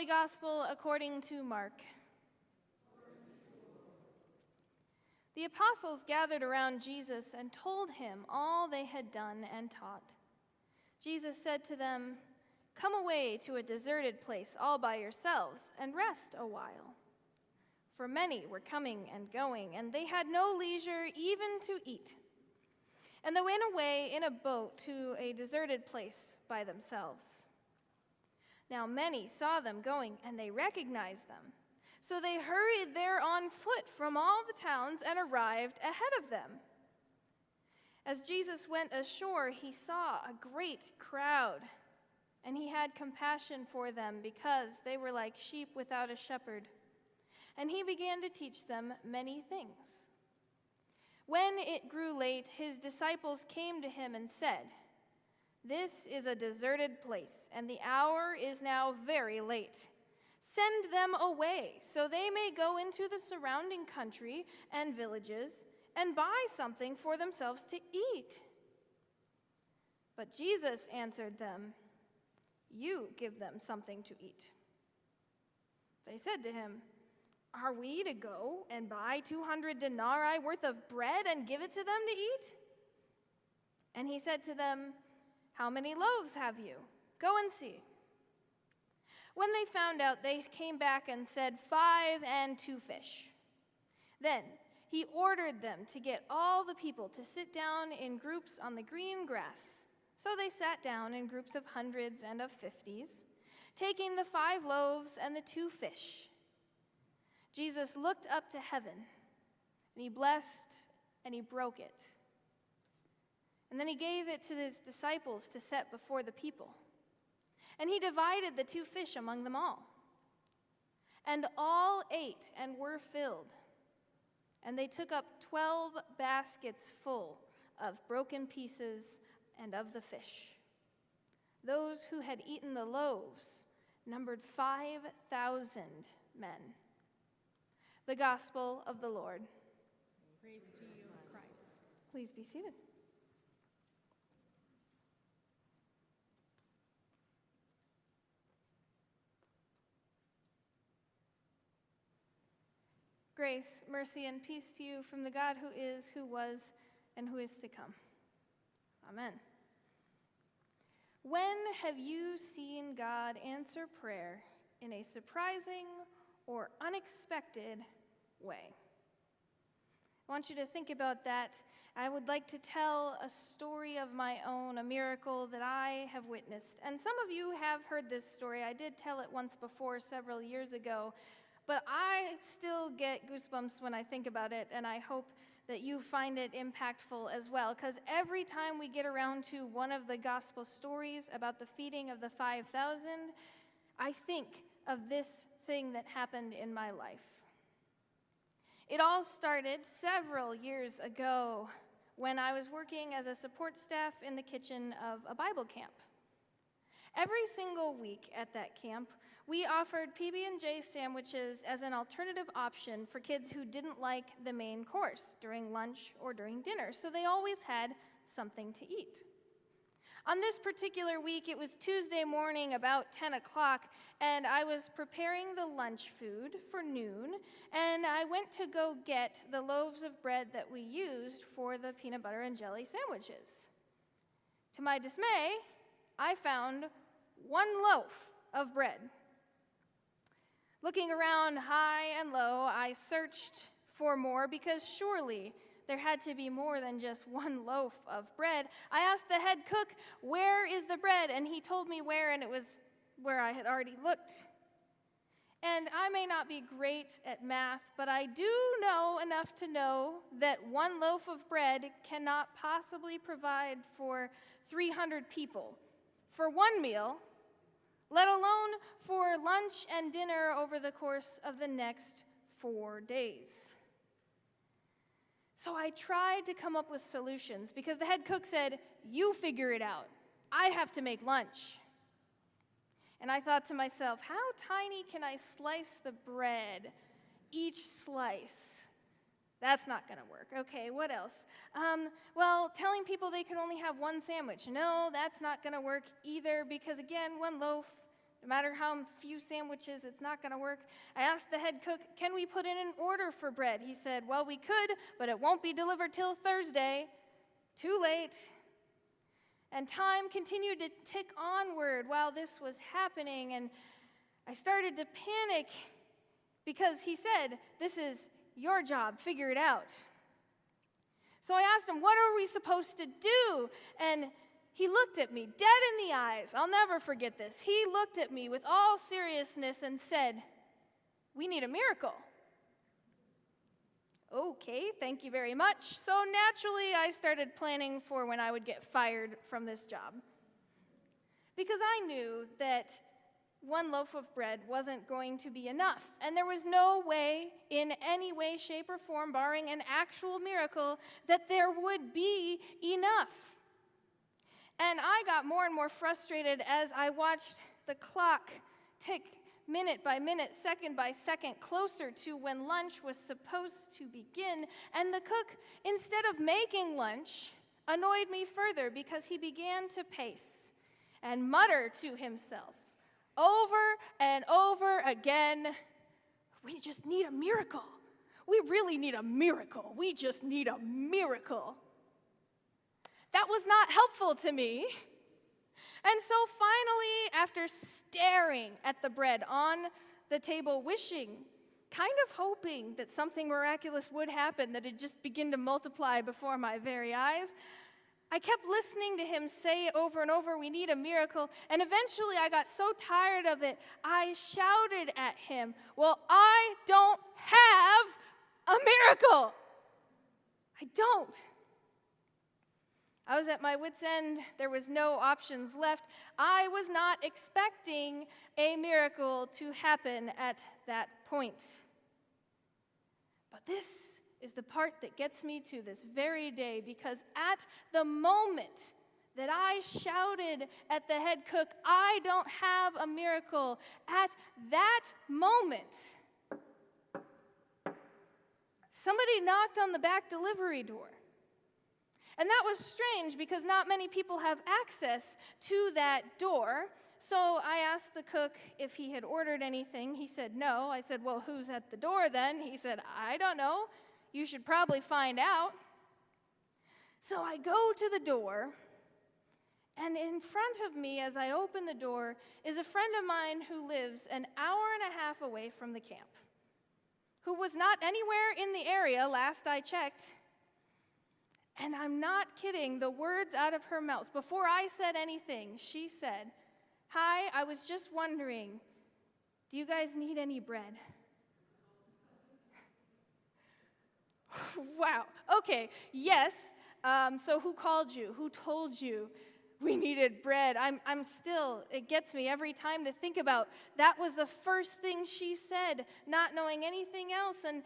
Holy Gospel according to Mark. The apostles gathered around Jesus and told him all they had done and taught. Jesus said to them, "Come away to a deserted place all by yourselves and rest a while." For many were coming and going, and they had no leisure even to eat. And they went away in a boat to a deserted place by themselves. Now many saw them going, and they recognized them. So they hurried there on foot from all the towns and arrived ahead of them. As Jesus went ashore, he saw a great crowd, and he had compassion for them because they were like sheep without a shepherd. And he began to teach them many things. When it grew late, his disciples came to him and said, "This is a deserted place, and the hour is now very late. Send them away so they may go into the surrounding country and villages and buy something for themselves to eat." But Jesus answered them, "You give them something to eat." They said to him, "Are we to go and buy 200 denarii worth of bread and give it to them to eat?" And he said to them, "How many loaves have you? Go and see." When they found out, they came back and said, 5 and 2 fish. Then he ordered them to get all the people to sit down in groups on the green grass. So they sat down in groups of hundreds and of 50s, taking the 5 loaves and the 2 fish. Jesus looked up to heaven, and he blessed, and he broke it. And then he gave it to his disciples to set before the people. And he divided the 2 fish among them all. And all ate and were filled. And they took up 12 baskets full of broken pieces and of the fish. Those who had eaten the loaves numbered 5,000 men. The Gospel of the Lord. Praise to you, Christ. Please be seated. Grace, mercy, and peace to you from the God who is, who was, and who is to come. Amen. When have you seen God answer prayer in a surprising or unexpected way? I want you to think about that. I would like to tell a story of my own, a miracle that I have witnessed. And some of you have heard this story. I did tell it once before several years ago. But I still get goosebumps when I think about it, and I hope that you find it impactful as well, because every time we get around to one of the gospel stories about the feeding of the 5,000, I think of this thing that happened in my life. It all started several years ago when I was working as a support staff in the kitchen of a Bible camp. Every single week at that camp, we offered PB&J sandwiches as an alternative option for kids who didn't like the main course during lunch or during dinner, so they always had something to eat. On this particular week, it was Tuesday morning about 10 o'clock, and I was preparing the lunch food for noon, and I went to go get the loaves of bread that we used for the peanut butter and jelly sandwiches. To my dismay, I found 1 loaf of bread. Looking around high and low, I searched for more because surely there had to be more than just 1 loaf of bread. I asked the head cook, "Where is the bread?" And he told me where, and it was where I had already looked. And I may not be great at math, but I do know enough to know that 1 loaf of bread cannot possibly provide for 300 people for 1 meal, let alone for lunch and dinner over the course of the next 4 days. So I tried to come up with solutions because the head cook said, "You figure it out. I have to make lunch." And I thought to myself, how tiny can I slice the bread? Each slice. That's not going to work. Okay, what else? Well, telling people they can only have 1 sandwich. No, that's not going to work either because, again, 1 loaf No matter how few sandwiches, it's not going to work. I asked the head cook, can we put in an order for bread? He said, well, we could, but it won't be delivered till Thursday. Too late. And time continued to tick onward while this was happening, and I started to panic because he said, this is your job, figure it out. So I asked him, what are we supposed to do? And he looked at me dead in the eyes. I'll never forget this. He looked at me with all seriousness and said, we need a miracle. Okay, thank you very much. So naturally, I started planning for when I would get fired from this job. Because I knew that one loaf of bread wasn't going to be enough. And there was no way, in any way, shape, or form, barring an actual miracle, that there would be enough. And I got more and more frustrated as I watched the clock tick minute by minute, second by second, closer to when lunch was supposed to begin. And the cook, instead of making lunch, annoyed me further because he began to pace and mutter to himself over and over again, we just need a miracle. We really need a miracle. We just need a miracle. That was not helpful to me. And so finally, after staring at the bread on the table, wishing, kind of hoping that something miraculous would happen, that it'd just begin to multiply before my very eyes, I kept listening to him say over and over, we need a miracle. And eventually I got so tired of it, I shouted at him, well, I don't have a miracle. I don't. I was at my wit's end. There was no options left. I was not expecting a miracle to happen at that point. But this is the part that gets me to this very day, because at the moment that I shouted at the head cook, I don't have a miracle, at that moment, somebody knocked on the back delivery door. And that was strange because not many people have access to that door. So I asked the cook if he had ordered anything. He said no. I said, well, who's at the door then? He said, I don't know. You should probably find out. So I go to the door, and in front of me as I open the door is a friend of mine who lives an hour and a half away from the camp, who was not anywhere in the area last I checked. And I'm not kidding, the words out of her mouth, before I said anything, she said, hi, I was just wondering, do you guys need any bread? Wow, okay, yes, so who called you? Who told you we needed bread? I'm still, it gets me every time to think about, that was the first thing she said, not knowing anything else. And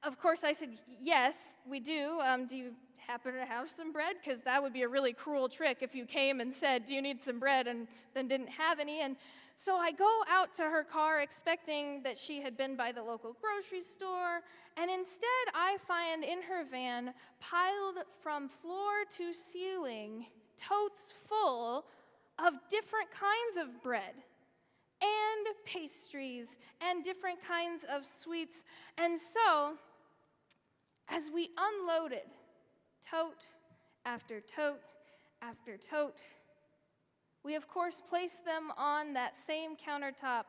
of course I said, yes, we do. Do you happen to have some bread? Because that would be a really cruel trick if you came and said, do you need some bread, and then didn't have any. And so I go out to her car expecting that she had been by the local grocery store, and instead I find in her van, piled from floor to ceiling, totes full of different kinds of bread and pastries and different kinds of sweets. And so as we unloaded tote after tote after tote, we of course placed them on that same countertop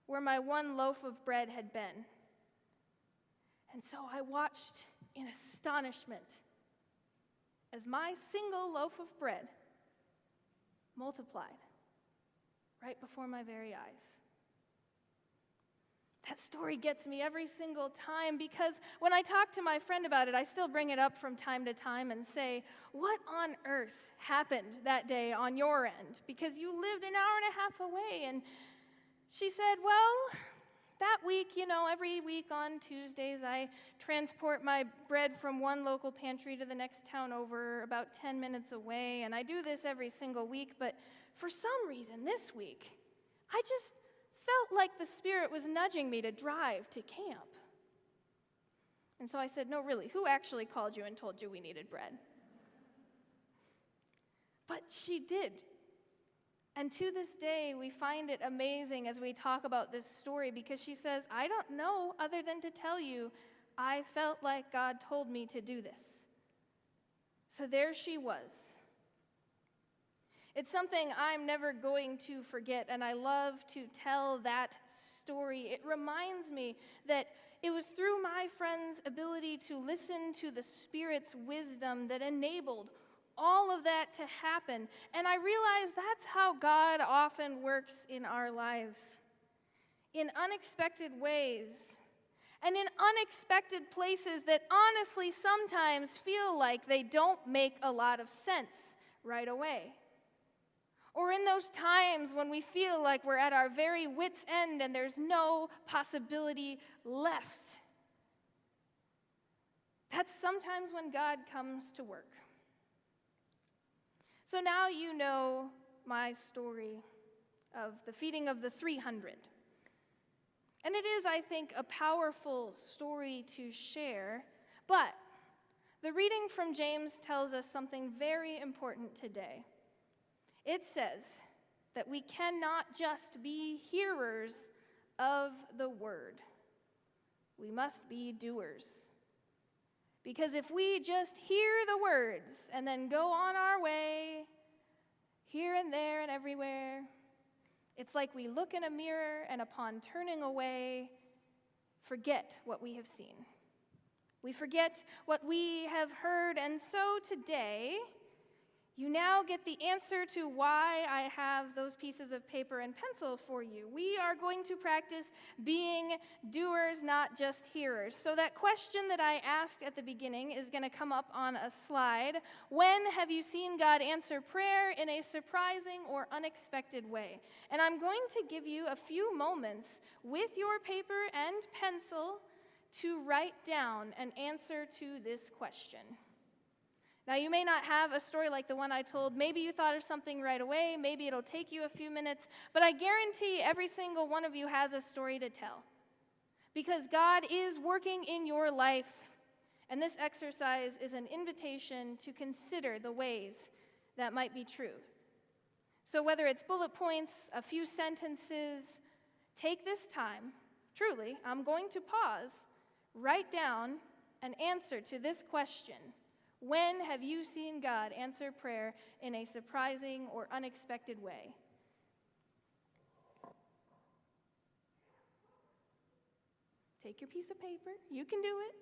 where my one loaf of bread had been. And so I watched in astonishment as my single loaf of bread multiplied right before my very eyes. That story gets me every single time, because when I talk to my friend about it, I still bring it up from time to time and say, what on earth happened that day on your end? Because you lived an hour and a half away. And she said, well, that week, every week on Tuesdays, I transport my bread from one local pantry to the next town over, about 10 minutes away. And I do this every single week, but for some reason this week, I just felt like the Spirit was nudging me to drive to camp. And so I said, no, really, who actually called you and told you we needed bread? But she did. And to this day, we find it amazing as we talk about this story because she says, I don't know other than to tell you, I felt like God told me to do this. So there she was. It's something I'm never going to forget, and I love to tell that story. It reminds me that it was through my friend's ability to listen to the Spirit's wisdom that enabled all of that to happen. And I realize that's how God often works in our lives, in unexpected ways, and in unexpected places that honestly sometimes feel like they don't make a lot of sense right away. Or in those times when we feel like we're at our very wit's end and there's no possibility left. That's sometimes when God comes to work. So now you know my story of the feeding of the 300. And it is, I think, a powerful story to share, but the reading from James tells us something very important today. It says that we cannot just be hearers of the word. We must be doers. Because if we just hear the words and then go on our way, here and there and everywhere, it's like we look in a mirror and upon turning away, forget what we have seen. We forget what we have heard, and so today, you now get the answer to why I have those pieces of paper and pencil for you. We are going to practice being doers, not just hearers. So that question that I asked at the beginning is going to come up on a slide. When have you seen God answer prayer in a surprising or unexpected way? And I'm going to give you a few moments with your paper and pencil to write down an answer to this question. Now, you may not have a story like the one I told. Maybe you thought of something right away. Maybe it'll take you a few minutes. But I guarantee every single one of you has a story to tell. Because God is working in your life. And this exercise is an invitation to consider the ways that might be true. So whether it's bullet points, a few sentences, take this time. Truly, I'm going to pause, write down an answer to this question. When have you seen God answer prayer in a surprising or unexpected way? Take your piece of paper. You can do it.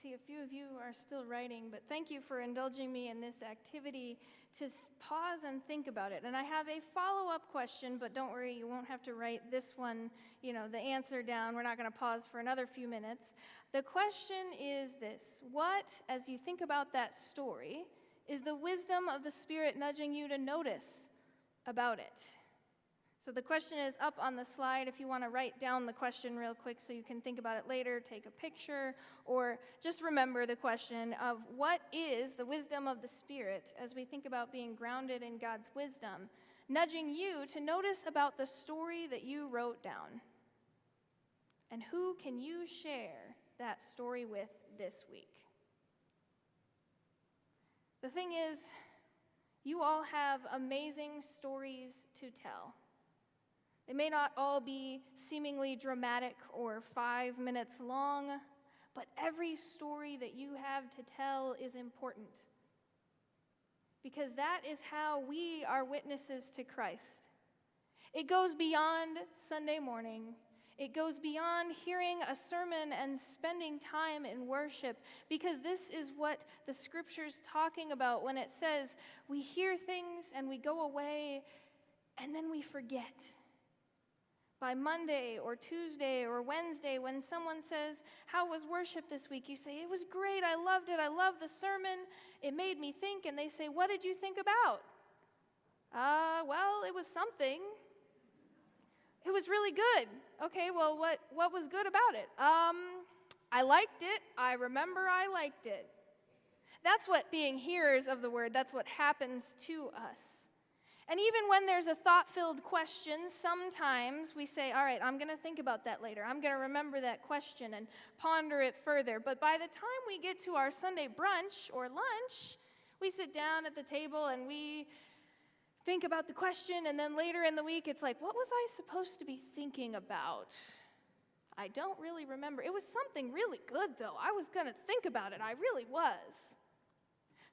see a few of you are still writing, but thank you for indulging me in this activity to pause and think about it. And I have a follow-up question, but don't worry, you won't have to write this one, the answer down. We're not going to pause for another few minutes. The question is this: what, as you think about that story, is the wisdom of the Spirit nudging you to notice about it? So the question is up on the slide if you want to write down the question real quick so you can think about it later, take a picture, or just remember the question of what is the wisdom of the Spirit as we think about being grounded in God's wisdom, nudging you to notice about the story that you wrote down. And who can you share that story with this week? The thing is, you all have amazing stories to tell. They may not all be seemingly dramatic or 5 minutes long, but every story that you have to tell is important. Because that is how we are witnesses to Christ. It goes beyond Sunday morning. It goes beyond hearing a sermon and spending time in worship, because this is what the Scripture's talking about when it says we hear things and we go away and then we forget. By Monday or Tuesday or Wednesday, when someone says, "How was worship this week?" you say, "It was great, I loved it, I loved the sermon, it made me think." And they say, "What did you think about?" Well, it was something. It was really good. Okay, well, what was good about it? I liked it. I remember I liked it. That's what being hearers of the word, that's what happens to us. And even when there's a thought-filled question, sometimes we say, all right, I'm going to think about that later. I'm going to remember that question and ponder it further. But by the time we get to our Sunday brunch or lunch, we sit down at the table and we think about the question, and then later in the week, it's like, what was I supposed to be thinking about? I don't really remember. It was something really good, though. I was going to think about it. I really was.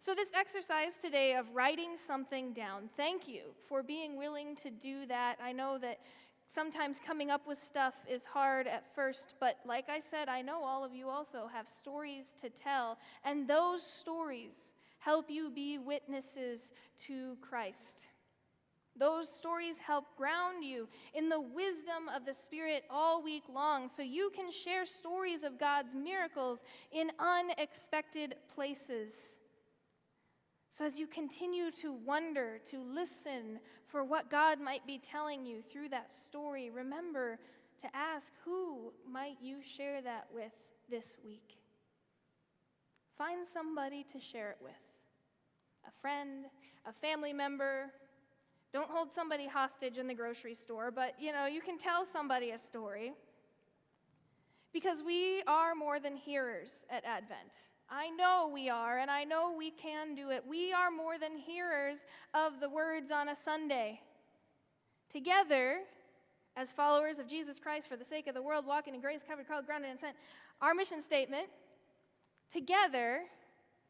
So this exercise today of writing something down, thank you for being willing to do that. I know that sometimes coming up with stuff is hard at first, but like I said, I know all of you also have stories to tell, and those stories help you be witnesses to Christ. Those stories help ground you in the wisdom of the Spirit all week long, so you can share stories of God's miracles in unexpected places. So as you continue to wonder, to listen for what God might be telling you through that story, remember to ask, who might you share that with this week? Find somebody to share it with. A friend, a family member. Don't hold somebody hostage in the grocery store, but you can tell somebody a story. Because we are more than hearers at Advent. I know we are, and I know we can do it. We are more than hearers of the words on a Sunday. Together, as followers of Jesus Christ for the sake of the world, walking in grace, covered, called, grounded, and sent, our mission statement, together,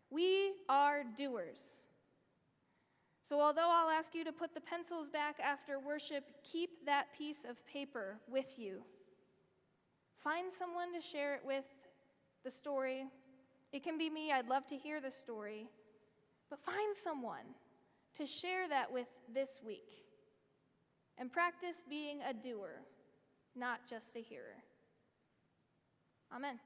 we are doers. So although I'll ask you to put the pencils back after worship, keep that piece of paper with you. Find someone to share it with, the story. It can be me. I'd love to hear the story. But find someone to share that with this week. And practice being a doer, not just a hearer. Amen.